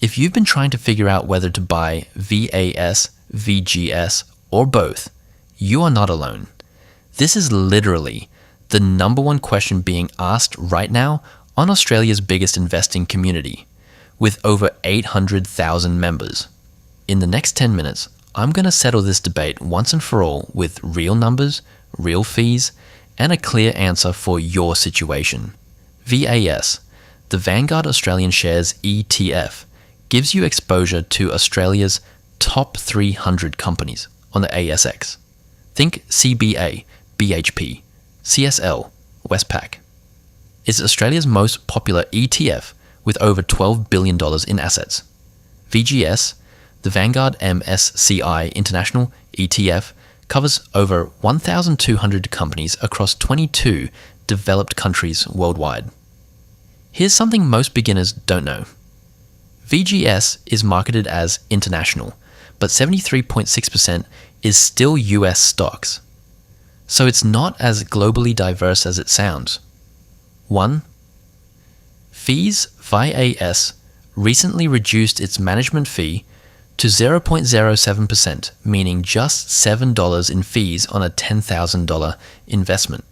If you've been trying to figure out whether to buy VAS, VGS, or both, you are not alone. This is literally the number one question being asked right now on Australia's biggest investing community, with over 800,000 members. In the next 10 minutes, I'm going to settle this debate once and for all with real numbers, real fees, and a clear answer for your situation. VAS, the Vanguard Australian Shares ETF, gives you exposure to Australia's top 300 companies on the ASX. Think CBA, BHP, CSL, Westpac. It's Australia's most popular ETF with over $12 billion in assets. VGS, the Vanguard MSCI International ETF, covers over 1,200 companies across 22 developed countries worldwide. Here's something most beginners don't know. VGS is marketed as international, but 73.6% is still US stocks. So it's not as globally diverse as it sounds. 1. Fees. VAS recently reduced its management fee to 0.07%, meaning just $7 in fees on a $10,000 investment.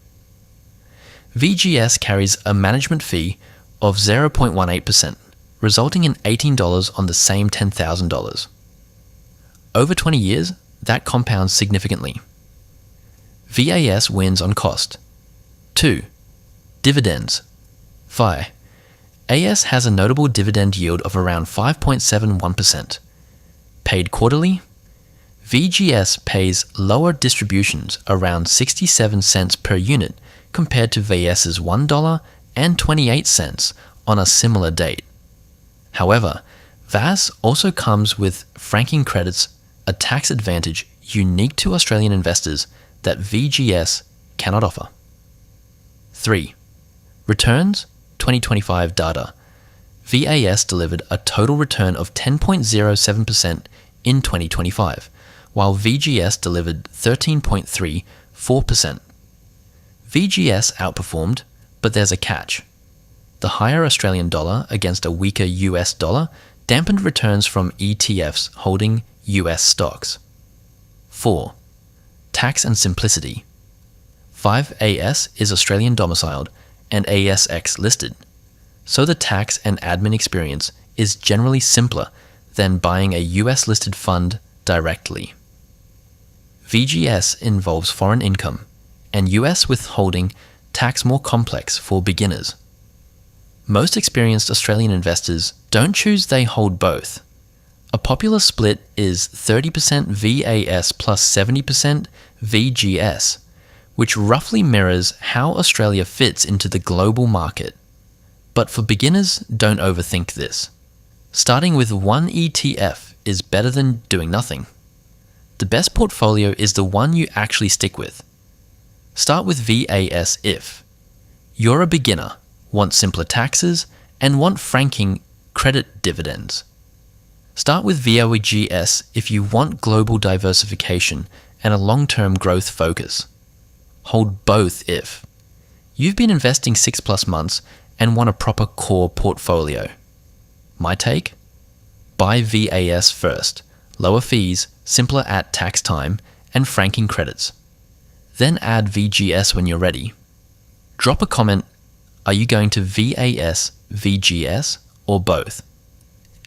VGS carries a management fee of 0.18%, resulting in $18 on the same $10,000. Over 20 years, that compounds significantly. VAS wins on cost. 2. Dividends. VAS has a notable dividend yield of around 5.71%. Paid quarterly, VGS pays lower distributions around 67 cents per unit compared to VAS's $1.28 on a similar date. However, VAS also comes with franking credits, a tax advantage unique to Australian investors that VGS cannot offer. 3. Returns, 2025 data. VAS delivered a total return of 10.07% in 2025, while VGS delivered 13.34%. VGS outperformed, but there's a catch. The higher Australian dollar against a weaker US dollar dampened returns from ETFs holding US stocks. 4. Tax and simplicity. VAS is Australian domiciled and ASX listed, so the tax and admin experience is generally simpler than buying a US listed fund directly. VGS involves foreign income, and US withholding tax more complex for beginners. Most experienced Australian investors don't choose, they hold both. A popular split is 30% VAS plus 70% VGS, which roughly mirrors how Australia fits into the global market. But for beginners, don't overthink this. Starting with one ETF is better than doing nothing. The best portfolio is the one you actually stick with. Start with VAS if you're a beginner, want simpler taxes, and want franking credit dividends. Start with VGS if you want global diversification and a long-term growth focus. Hold both if you've been investing 6+ months and want a proper core portfolio. My take? Buy VAS first, lower fees, simpler at tax time, and franking credits. Then add VGS when you're ready. Drop a comment, are you going to VAS, VGS, or both?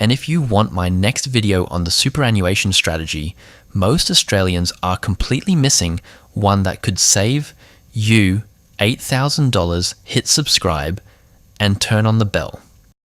And if you want my next video on the superannuation strategy, most Australians are completely missing one that could save you $8,000, hit subscribe, and turn on the bell.